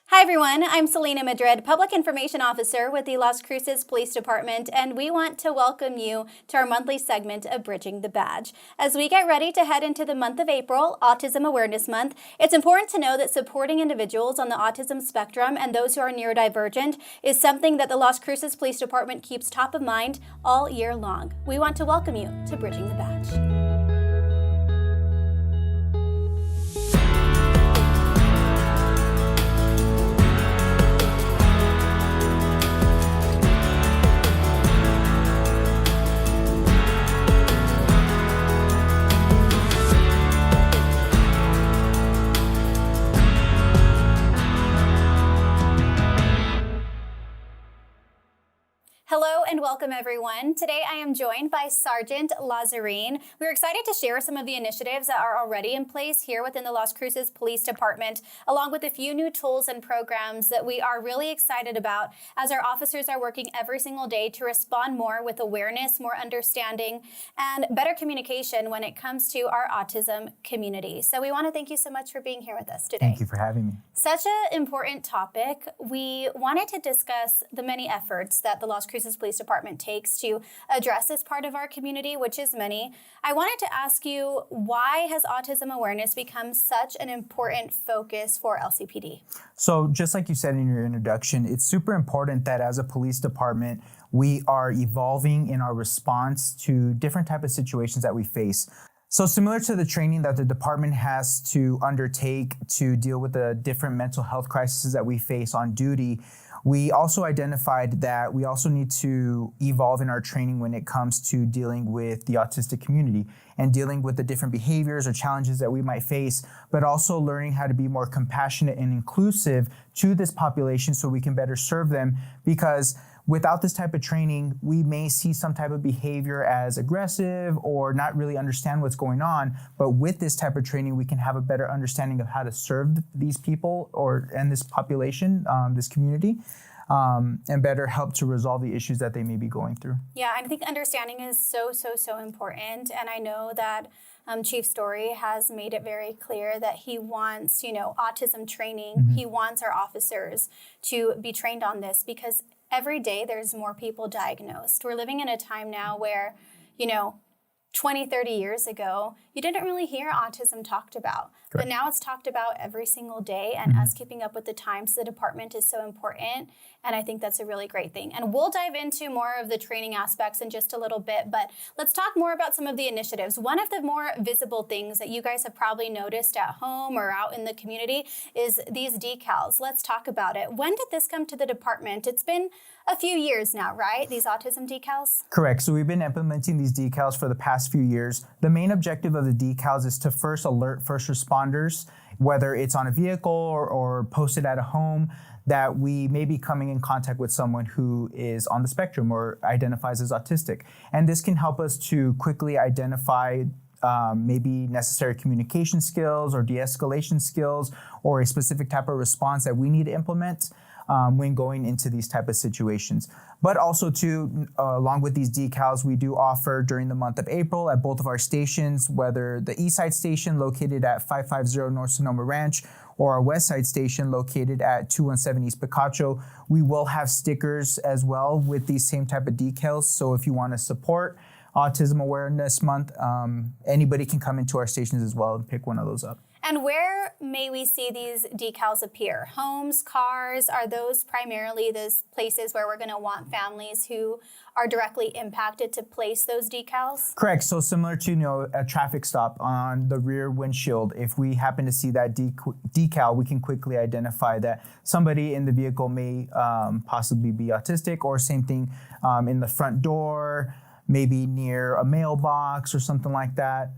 Hi everyone, I'm Selena Madrid, Public Information Officer with the Las Cruces Police Department, and we want to welcome you to our monthly segment of Bridging the Badge. As we get ready to head into the month of April, Autism Awareness Month, it's important to know that supporting individuals on the autism spectrum and those who are neurodivergent is something that the Las Cruces Police Department keeps top of mind all year long. We want to welcome you to Bridging the Badge. Hello and welcome everyone. Today I am joined by Sergeant Lazarin. We're excited to share some of the initiatives that are already in place here within the Las Cruces Police Department, along with a few new tools and programs that we are really excited about as our officers are working every single day to respond more with awareness, more understanding, and better communication when it comes to our autism community. So we want to thank you so much for being here with us today. Thank you for having me. Such an important topic. We wanted to discuss the many efforts that the Las Cruces Police Department takes to address this part of our community, which is many. I wanted to ask you, why has autism awareness become such an important focus for LCPD? So just like you said in your introduction, it's super important that as a police department, we are evolving in our response to different types of situations that we face. So similar to the training that the department has to undertake to deal with the different mental health crises that we face on duty, we also identified that we also need to evolve in our training when it comes to dealing with the autistic community and dealing with the different behaviors or challenges that we might face, but also learning how to be more compassionate and inclusive to this population so we can better serve them, because without this type of training, we may see some type of behavior as aggressive or not really understand what's going on. But with this type of training, we can have a better understanding of how to serve these people and this population, this community, and better help to resolve the issues that they may be going through. Yeah, I think understanding is so important. And I know that Chief Story has made it very clear that he wants, autism training. Mm-hmm. He wants our officers to be trained on this because every day there's more people diagnosed. We're living in a time now where, 20, 30 years ago, you didn't really hear autism talked about. Correct. But now it's talked about every single day, and mm-hmm. us keeping up with the times, the department is so important, and I think that's a really great thing. And we'll dive into more of the training aspects in just a little bit, but let's talk more about some of the initiatives. One of the more visible things that you guys have probably noticed at home or out in the community is these decals. Let's talk about it. When did this come to the department? It's been a few years now, right? These autism decals? Correct. So we've been implementing these decals for the past few years. The main objective of the decals is to first alert first responders, whether it's on a vehicle or posted at a home, that we may be coming in contact with someone who is on the spectrum or identifies as autistic. And this can help us to quickly identify maybe necessary communication skills or de-escalation skills or a specific type of response that we need to implement when going into these type of situations. But also too, along with these decals, we do offer during the month of April at both of our stations, whether the East Side station located at 550 North Sonoma Ranch or our West Side station located at 217 East Picacho, we will have stickers as well with these same type of decals. So if you want to support Autism Awareness Month, anybody can come into our stations as well and pick one of those up. And where may we see these decals appear? Homes, cars, are those primarily those places where we're going to want families who are directly impacted to place those decals? Correct. So similar to a traffic stop on the rear windshield, if we happen to see that decal, we can quickly identify that somebody in the vehicle may possibly be autistic, or same thing in the front door, maybe near a mailbox or something like that,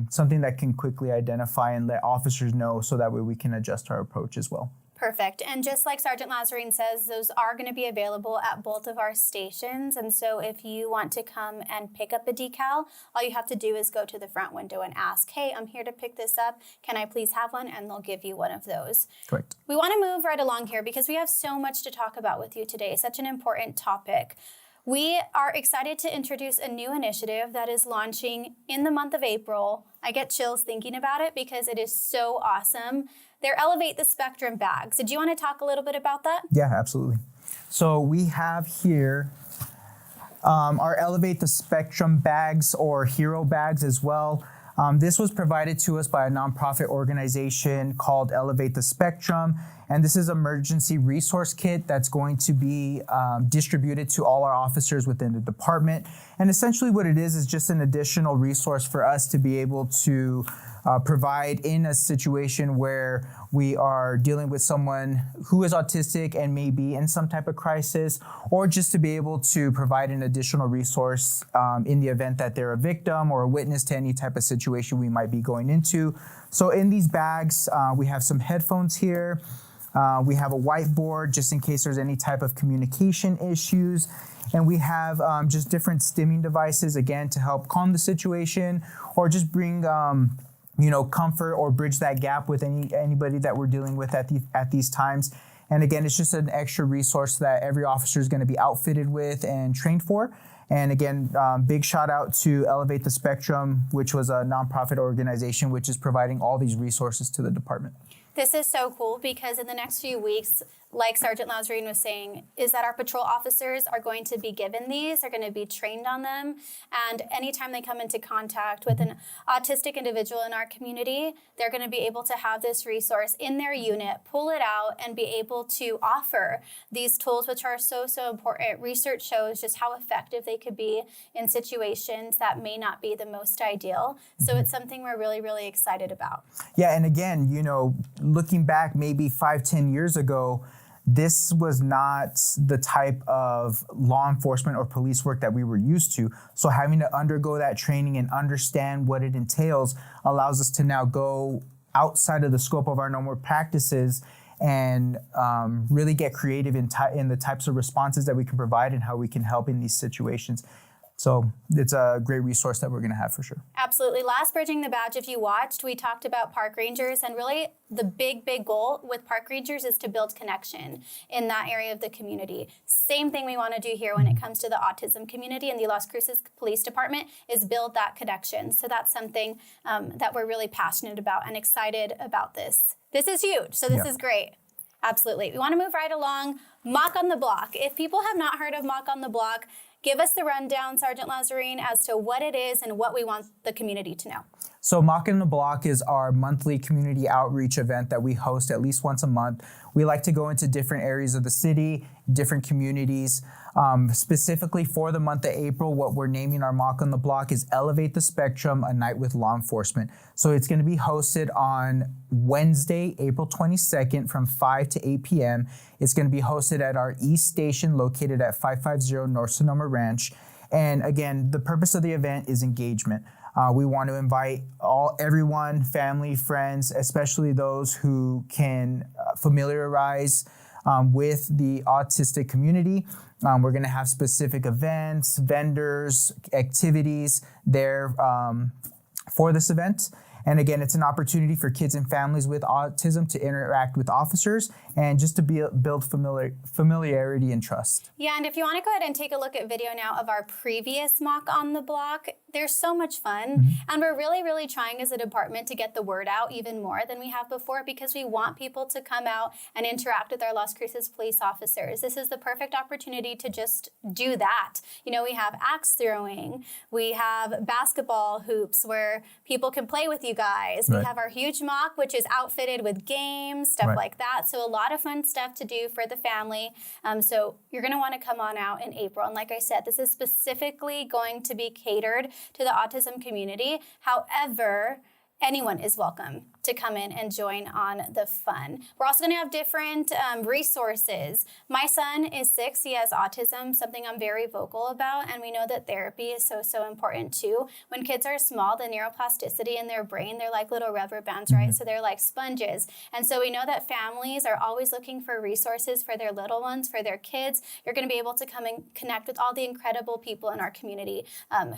something that can quickly identify and let officers know so that way we can adjust our approach as well. Perfect. And just like Sergeant Lazarin says, those are going to be available at both of our stations. And so if you want to come and pick up a decal, all you have to do is go to the front window and ask, hey, I'm here to pick this up. Can I please have one? And they'll give you one of those. Correct. We want to move right along here because we have so much to talk about with you today, such an important topic. We are excited to introduce a new initiative that is launching in the month of April. I get chills thinking about it because it is so awesome. They're Elevate the Spectrum bags. Did you want to talk a little bit about that? Yeah, absolutely. So we have here our Elevate the Spectrum bags, or hero bags as well. This was provided to us by a nonprofit organization called Elevate the Spectrum. And this is an emergency resource kit that's going to be distributed to all our officers within the department. And essentially what it is just an additional resource for us to be able to provide in a situation where we are dealing with someone who is autistic and may be in some type of crisis, or just to be able to provide an additional resource in the event that they're a victim or a witness to any type of situation we might be going into. So in these bags, we have some headphones here. We have a whiteboard just in case there's any type of communication issues. And we have just different stimming devices, again, to help calm the situation or just bring comfort or bridge that gap with anybody that we're dealing with at these times. And again, it's just an extra resource that every officer is going to be outfitted with and trained for. And again, big shout out to Elevate the Spectrum, which was a nonprofit organization which is providing all these resources to the department. This is so cool because in the next few weeks, like Sergeant Lazarin was saying, is that our patrol officers are going to be given these, are going to be trained on them. And anytime they come into contact with an autistic individual in our community, they're going to be able to have this resource in their unit, pull it out, and be able to offer these tools, which are so, so important. Research shows just how effective they could be in situations that may not be the most ideal. So it's something we're really, really excited about. Yeah, and again, looking back maybe 5-10 years ago, this was not the type of law enforcement or police work that we were used to. So having to undergo that training and understand what it entails allows us to now go outside of the scope of our normal practices and really get creative in the types of responses that we can provide and how we can help in these situations. So it's a great resource that we're going to have for sure. Absolutely. Last Bridging the Badge, if you watched, we talked about park rangers, and really the big goal with park rangers is to build connection in that area of the community. Same thing we want to do here when it comes to the autism community, and the Las Cruces Police Department is build that connection. So that's something that we're really passionate about and excited about this. This is huge. So this is great. Absolutely. We want to move right along. Mock on the Block. If people have not heard of Mock on the Block, give us the rundown, Sergeant Lazarin, as to what it is and what we want the community to know. So Mock on the Block is our monthly community outreach event that we host at least once a month. We like to go into different areas of the city, different communities. Specifically for the month of April, what we're naming our Mock on the Block is Elevate the Spectrum, a Night with Law Enforcement. So it's going to be hosted on Wednesday, April 22nd from 5 to 8 p.m. It's going to be hosted at our East Station located at 550 North Sonoma Ranch. And again, the purpose of the event is engagement. We want to invite everyone, family, friends, especially those who can familiarize with the autistic community. We're going to have specific events, vendors, activities there for this event. And again, it's an opportunity for kids and families with autism to interact with officers and just to build familiarity and trust. Yeah, and if you want to go ahead and take a look at video now of our previous Mock on the Block, they're so much fun. And we're really, really trying as a department to get the word out even more than we have before, because we want people to come out and interact with our Las Cruces police officers. This is the perfect opportunity to just do that. We have axe throwing, we have basketball hoops where people can play with you guys. We have our huge mock, which is outfitted with games, stuff like that. So a lot of fun stuff to do for the family. So you're going to want to come on out in April. And like I said, this is specifically going to be catered to the autism community. However, anyone is welcome to come in and join on the fun. We're also going to have different resources. My son is 6. He has autism, something I'm very vocal about, and we know that therapy is so, so important too. When kids are small, the neuroplasticity in their brain, they're like little rubber bands, right? So they're like sponges. And so we know that families are always looking for resources for their little ones, for their kids. You're going to be able to come and connect with all the incredible people in our community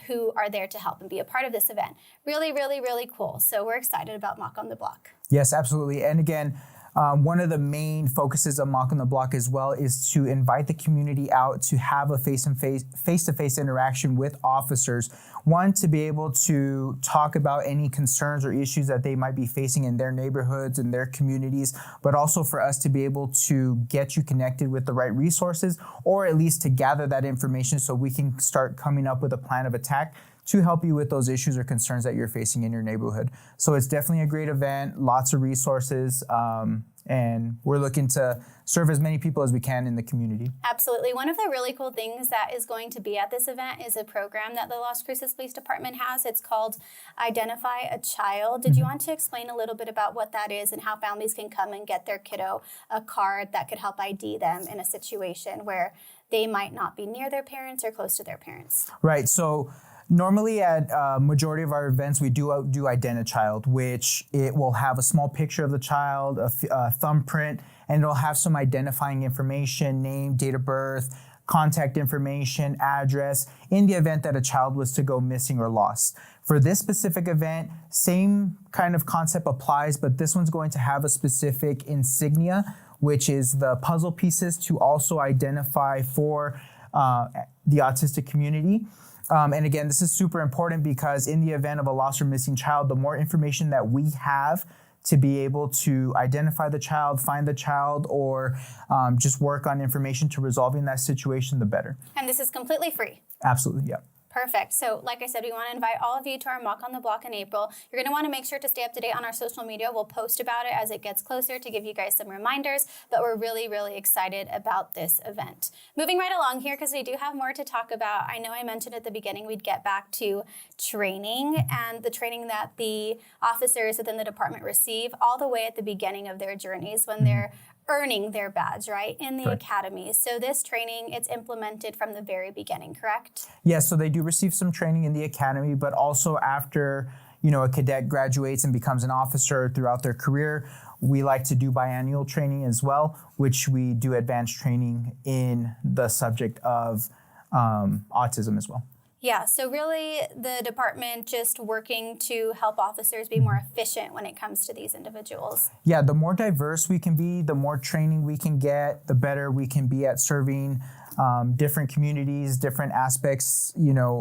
who are there to help and be a part of this event. Really, really, really cool. So we're excited about Mock on the Block. Yes, absolutely. And again, One of the main focuses of Mock on the Block as well is to invite the community out to have a face-to-face interaction with officers. One, to be able to talk about any concerns or issues that they might be facing in their neighborhoods and their communities, but also for us to be able to get you connected with the right resources, or at least to gather that information so we can start coming up with a plan of attack to help you with those issues or concerns that you're facing in your neighborhood. So it's definitely a great event, lots of resources, and we're looking to serve as many people as we can in the community. Absolutely. One of the really cool things that is going to be at this event is a program that the Las Cruces Police Department has. It's called Identify a Child. Did you want to explain a little bit about what that is and how families can come and get their kiddo a card that could help ID them in a situation where they might not be near their parents or close to their parents? Right. So normally at majority of our events, we do Identichild, which it will have a small picture of the child, a thumbprint, and it'll have some identifying information, name, date of birth, contact information, address, in the event that a child was to go missing or lost. For this specific event, same kind of concept applies, but this one's going to have a specific insignia, which is the puzzle pieces to also identify for the autistic community. And again, this is super important because in the event of a lost or missing child, the more information that we have to be able to identify the child, find the child, or just work on information to resolving that situation, the better. And this is completely free. Absolutely, yeah. Perfect. So like I said, we want to invite all of you to our Mock on the Block in April. You're going to want to make sure to stay up to date on our social media. We'll post about it as it gets closer to give you guys some reminders, but we're really, really excited about this event. Moving right along here, because we do have more to talk about. I know I mentioned at the beginning we'd get back to training and the training that the officers within the department receive all the way at the beginning of their journeys when they're earning their badge, right, in the academy. So this training, it's implemented from the very beginning, correct? Yes, so they do receive some training in the academy, but also after, a cadet graduates and becomes an officer throughout their career, we like to do biannual training as well, which we do advanced training in the subject of autism as well. Yeah, so really the department just working to help officers be more efficient when it comes to these individuals. Yeah, the more diverse we can be, the more training we can get, the better we can be at serving different communities, different aspects,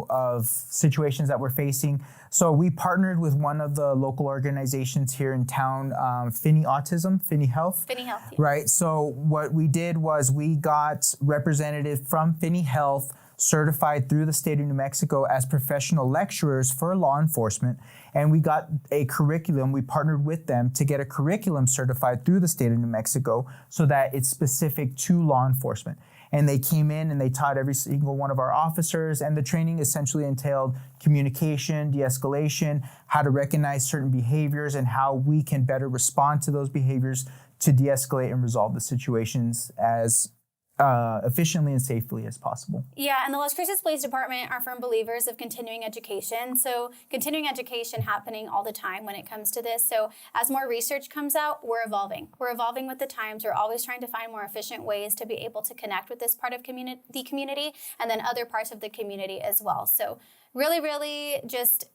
of situations that we're facing. So we partnered with one of the local organizations here in town, Finney Autism, Finney Health. Finney Health, yeah. Right, so what we did was we got representatives from Finney Health certified through the state of New Mexico as professional lecturers for law enforcement. And we got a curriculum, we partnered with them to get a curriculum certified through the state of New Mexico so that it's specific to law enforcement. And they came in and they taught every single one of our officers, and the training essentially entailed communication, de-escalation, how to recognize certain behaviors and how we can better respond to those behaviors to de-escalate and resolve the situations as efficiently and safely as possible. Yeah, and the Las Cruces Police Department are firm believers of continuing education. So continuing education happening all the time when it comes to this. So as more research comes out, we're evolving. We're evolving with the times. We're always trying to find more efficient ways to be able to connect with this part of the community and then other parts of the community as well. So really, really just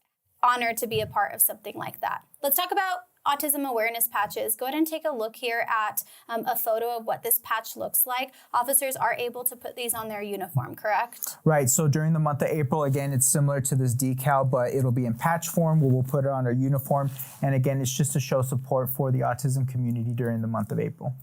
honored to be a part of something like that. Let's talk about autism awareness patches. Go ahead and take a look here at a photo of what this patch looks like. Officers are able to put these on their uniform, correct? Right, so during the month of April, again, it's similar to this decal, but it'll be in patch form where we'll put it on our uniform. And again, it's just to show support for the autism community during the month of April.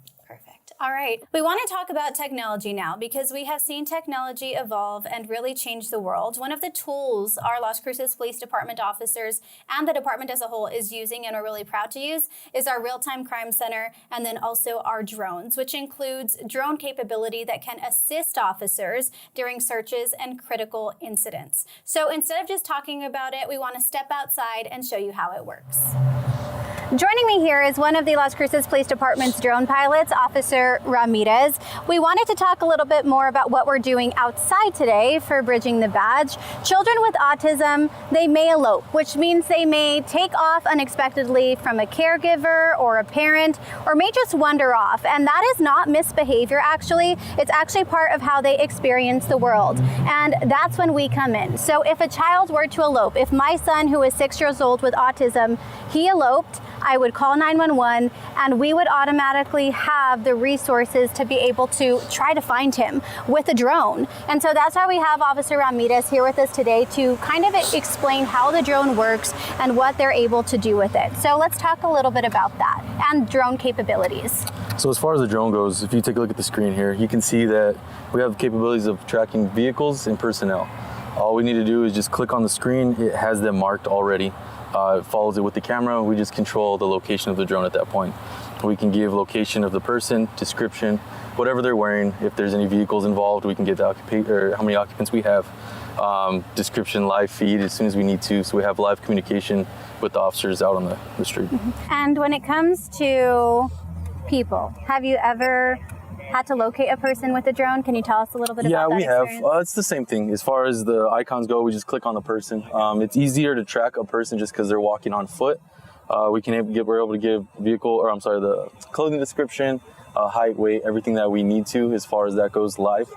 All right, we want to talk about technology now because we have seen technology evolve and really change the world. One of the tools our Las Cruces Police Department officers and the department as a whole is using and are really proud to use is our real-time crime center and then also our drones, which includes drone capability that can assist officers during searches and critical incidents. So instead of just talking about it, we want to step outside and show you how it works. Joining me here is one of the Las Cruces Police Department's drone pilots, Officer Ramirez. We wanted to talk a little bit more about what we're doing outside today for Bridging the Badge. Children with autism, they may elope, which means they may take off unexpectedly from a caregiver or a parent, or may just wander off. And that is not misbehavior, actually. It's actually part of how they experience the world. And that's when we come in. So if a child were to elope, if my son, who is 6 years old with autism, he eloped, I would call 911 and we would automatically have the resources to be able to try to find him with a drone. And so that's why we have Officer Ramirez here with us today to kind of explain how the drone works and what they're able to do with it. So let's talk a little bit about that and drone capabilities. So as far as the drone goes, if you take a look at the screen here, you can see that we have capabilities of tracking vehicles and personnel. All we need to do is just click on the screen. It has them marked already. It follows it with the camera. We just control the location of the drone at that point. We can give location of the person, description, whatever they're wearing. If there's any vehicles involved, we can get the occupant or how many occupants we have. Description, live feed as soon as we need to. So we have live communication with the officers out on the street. And when it comes to people, have you ever had to locate a person with a drone? Can you tell us a little bit about that? Yeah, we have. It's the same thing. As far as the icons go, we just click on the person. It's easier to track a person just because they're walking on foot. We're able to give the clothing description, height, weight, everything that we need to as far as that goes live.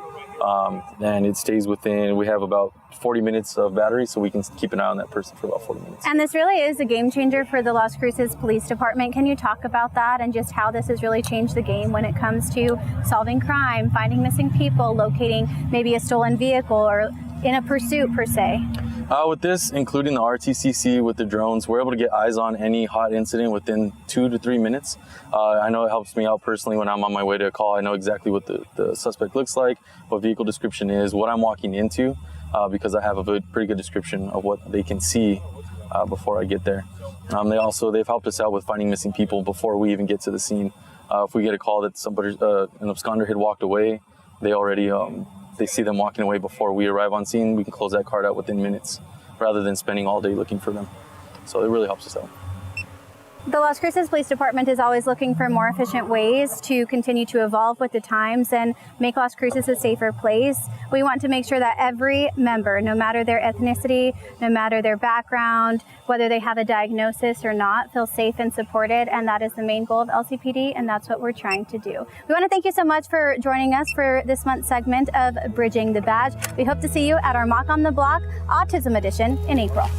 And it stays within, we have about 40 minutes of battery, so we can keep an eye on that person for about 40 minutes. And this really is a game changer for the Las Cruces Police Department. Can you talk about that and just how this has really changed the game when it comes to solving crime, finding missing people, locating maybe a stolen vehicle, or in a pursuit per se? With this, including the RTCC with the drones, we're able to get eyes on any hot incident within 2 to 3 minutes. I know it helps me out personally when I'm on my way to a call. I know exactly what the suspect looks like, what vehicle description is, what I'm walking into, because I have a pretty good description of what they can see before I get there. They've helped us out with finding missing people before we even get to the scene. If we get a call that an absconder had walked away, they see them walking away before we arrive on scene, we can close that card out within minutes rather than spending all day looking for them. So it really helps us out. The Las Cruces Police Department is always looking for more efficient ways to continue to evolve with the times and make Las Cruces a safer place. We want to make sure that every member, no matter their ethnicity, no matter their background, whether they have a diagnosis or not, feel safe and supported. And that is the main goal of LCPD, and that's what we're trying to do. We want to thank you so much for joining us for this month's segment of Bridging the Badge. We hope to see you at our Mock on the Block Autism Edition in April.